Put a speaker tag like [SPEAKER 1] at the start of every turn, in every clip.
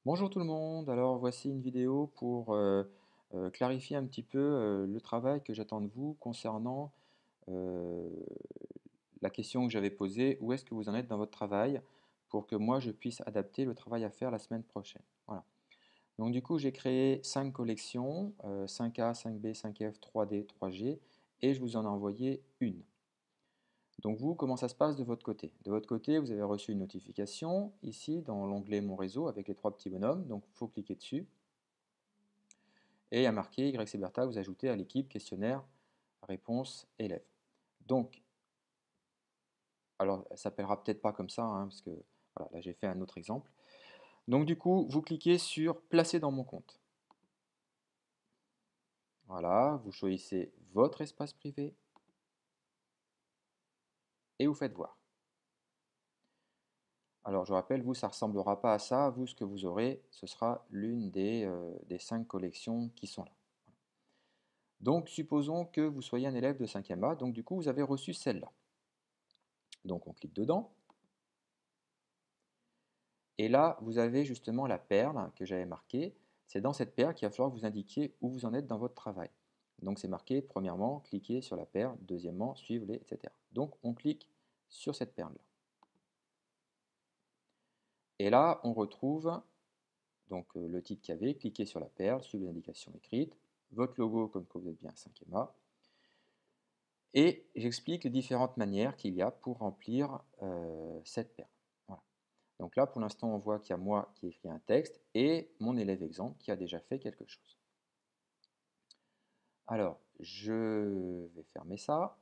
[SPEAKER 1] Bonjour tout le monde, alors voici une vidéo pour clarifier un petit peu le travail que j'attends de vous concernant euh, la question que j'avais posée, où est-ce que vous en êtes dans votre travail pour que moi je puisse adapter le travail à faire la semaine prochaine. Voilà. Donc du coup j'ai créé 5 collections, 5A, 5B, 5F, 3D, 3G et je vous en ai envoyé une. Donc vous, comment ça se passe de votre côté? De votre côté, vous avez reçu une notification ici dans l'onglet Mon réseau avec les trois petits bonhommes, donc il faut cliquer dessus. Et il y a marqué YC Bertha, vous ajoutez à l'équipe questionnaire réponse élève. Donc, alors ça s'appellera peut-être pas comme ça, hein, parce que voilà, là j'ai fait un autre exemple. Donc du coup, vous cliquez sur placer dans mon compte. Voilà, vous choisissez votre espace privé et vous faites voir. Alors je rappelle, vous, ça ne ressemblera pas à ça. Vous, ce que vous aurez, ce sera l'une des 5 collections qui sont là. Donc supposons que vous soyez un élève de 5e A, donc du coup vous avez reçu celle-là. Donc on clique dedans. Et là, vous avez justement la perle que j'avais marquée. C'est dans cette perle qu'il va falloir que vous indiquiez où vous en êtes dans votre travail. Donc c'est marqué, premièrement, cliquez sur la perle, deuxièmement, suivez-les, etc. Donc on clique sur cette perle-là. Et là, on retrouve donc, le titre qu'il y avait, cliquez sur la perle, suivez l'indication écrite, votre logo comme que vous êtes bien 5e A, et j'explique les différentes manières qu'il y a pour remplir cette perle. Voilà. Donc là, pour l'instant, on voit qu'il y a moi qui ai écrit un texte et mon élève exemple qui a déjà fait quelque chose. Alors, je vais fermer ça.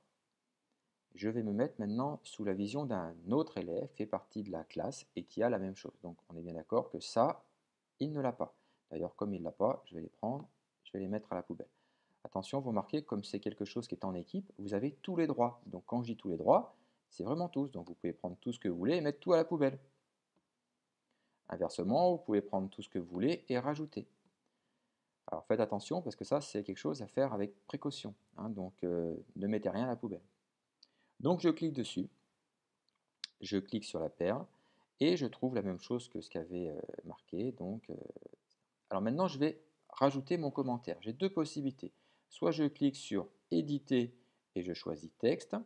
[SPEAKER 1] Je vais me mettre maintenant sous la vision d'un autre élève qui fait partie de la classe et qui a la même chose. Donc, on est bien d'accord que ça, il ne l'a pas. D'ailleurs, comme il ne l'a pas, je vais les prendre, je vais les mettre à la poubelle. Attention, vous remarquez, comme c'est quelque chose qui est en équipe, vous avez tous les droits. Donc, quand je dis tous les droits, c'est vraiment tous. Donc, vous pouvez prendre tout ce que vous voulez et mettre tout à la poubelle. Inversement, vous pouvez prendre tout ce que vous voulez et rajouter. Alors faites attention parce que ça, c'est quelque chose à faire avec précaution, hein, donc ne mettez rien à la poubelle. Donc je clique dessus, je clique sur la perle et je trouve la même chose que ce qu'avait marqué. Donc, alors maintenant, je vais rajouter mon commentaire. J'ai deux possibilités. Soit je clique sur éditer et je choisis texte,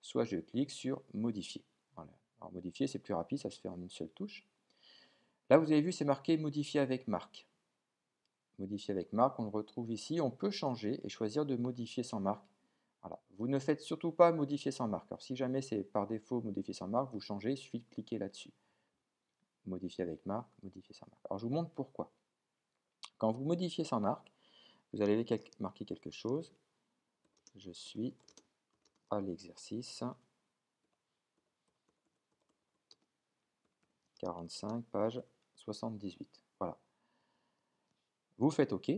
[SPEAKER 1] soit je clique sur modifier. Voilà. Alors modifier, c'est plus rapide, ça se fait en une seule touche. Là, vous avez vu, c'est marqué modifier avec marque. Modifier avec marque, on le retrouve ici. On peut changer et choisir de modifier sans marque. Voilà. Vous ne faites surtout pas modifier sans marque. Alors si jamais c'est par défaut modifier sans marque, vous changez, il suffit de cliquer là-dessus. Modifier avec marque, modifier sans marque. Alors je vous montre pourquoi. Quand vous modifiez sans marque, vous allez marquer quelque chose. Je suis à l'exercice 45, page 78. Voilà. Vous faites OK.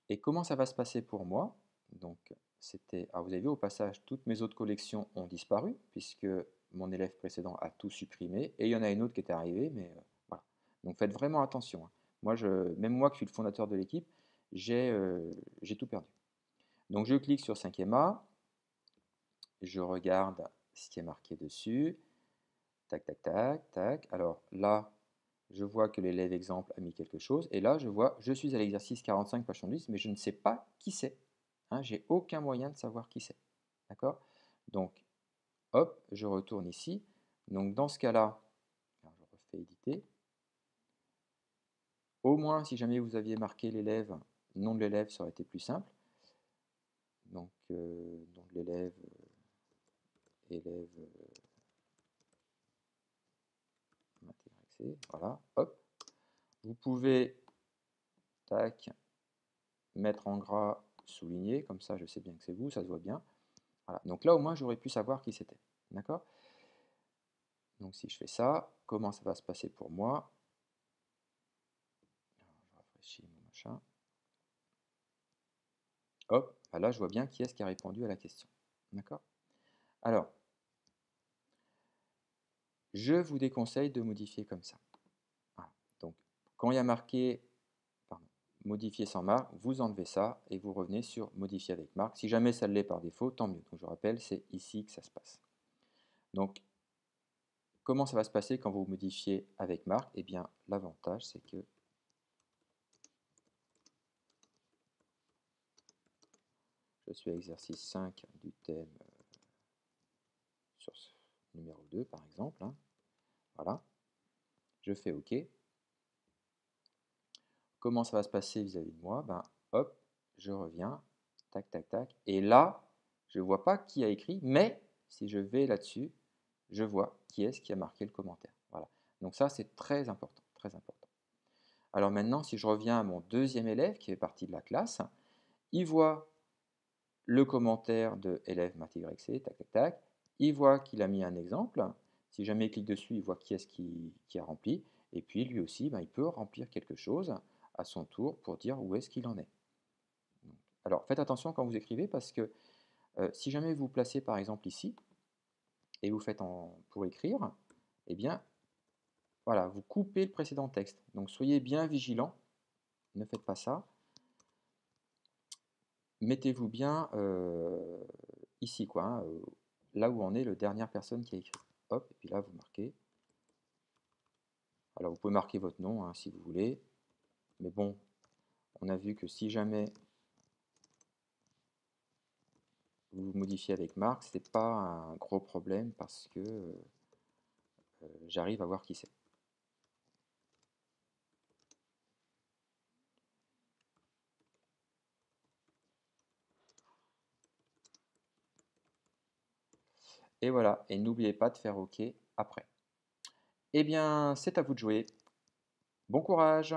[SPEAKER 1] Et comment ça va se passer pour moi? Donc, c'était. Alors, vous avez vu, au passage, toutes mes autres collections ont disparu, puisque mon élève précédent a tout supprimé, et il y en a une autre qui est arrivée, mais voilà. Donc, faites vraiment attention, hein. Moi, même moi qui suis le fondateur de l'équipe, j'ai tout perdu. Donc, je clique sur 5e A, je regarde ce qui est marqué dessus, tac, tac, tac, tac. Alors là, je vois que l'élève exemple a mis quelque chose, et là, je vois, je suis à l'exercice 45, page 70, mais je ne sais pas qui c'est. Hein, j'ai aucun moyen de savoir qui c'est. D'accord? Donc, hop, je retourne ici. Donc, dans ce cas-là, je refais éditer. Au moins, si jamais vous aviez marqué l'élève, nom de l'élève, ça aurait été plus simple. Donc, nom de l'élève, élève, voilà, hop. Vous pouvez, tac, mettre en gras, souligner, comme ça je sais bien que c'est vous, ça se voit bien. Voilà. Donc là au moins j'aurais pu savoir qui c'était. D'accord? Donc si je fais ça, comment ça va se passer pour moi? Alors, je rafraîchis mon machin. Hop, bah là je vois bien qui est-ce qui a répondu à la question. D'accord? Alors, je vous déconseille de modifier comme ça. Voilà. Donc quand il y a marqué pardon, modifier sans marque, vous enlevez ça et vous revenez sur modifier avec marque. Si jamais ça l'est par défaut, tant mieux. Donc je rappelle, c'est ici que ça se passe. Donc comment ça va se passer quand vous modifiez avec Marc? Eh bien, l'avantage, c'est que je suis à exercice 5 du thème sur ce numéro 2, par exemple. Hein. Voilà. Je fais OK. Comment ça va se passer vis-à-vis de moi? Ben, hop, je reviens, tac, tac, tac. Et là, je ne vois pas qui a écrit, mais si je vais là-dessus, je vois qui est-ce qui a marqué le commentaire. Voilà. Donc ça, c'est très important, très important. Alors maintenant, si je reviens à mon deuxième élève qui fait partie de la classe, il voit le commentaire de élève MathYC, tac, tac, tac. Il voit qu'il a mis un exemple. Si jamais il clique dessus, il voit qui est-ce qui a rempli. Et puis lui aussi, ben, il peut remplir quelque chose à son tour pour dire où est-ce qu'il en est. Alors faites attention quand vous écrivez parce que si jamais vous placez par exemple ici et vous faites pour écrire, eh bien voilà, vous coupez le précédent texte. Donc soyez bien vigilant, ne faites pas ça. Mettez-vous bien ici, quoi, hein, là où en est la dernière personne qui a écrit. Hop, et puis là, vous marquez. Alors, vous pouvez marquer votre nom hein, si vous voulez. Mais bon, on a vu que si jamais vous modifiez avec Marc, ce n'est pas un gros problème parce que j'arrive à voir qui c'est. Et voilà, et n'oubliez pas de faire OK après. Eh bien, c'est à vous de jouer. Bon courage!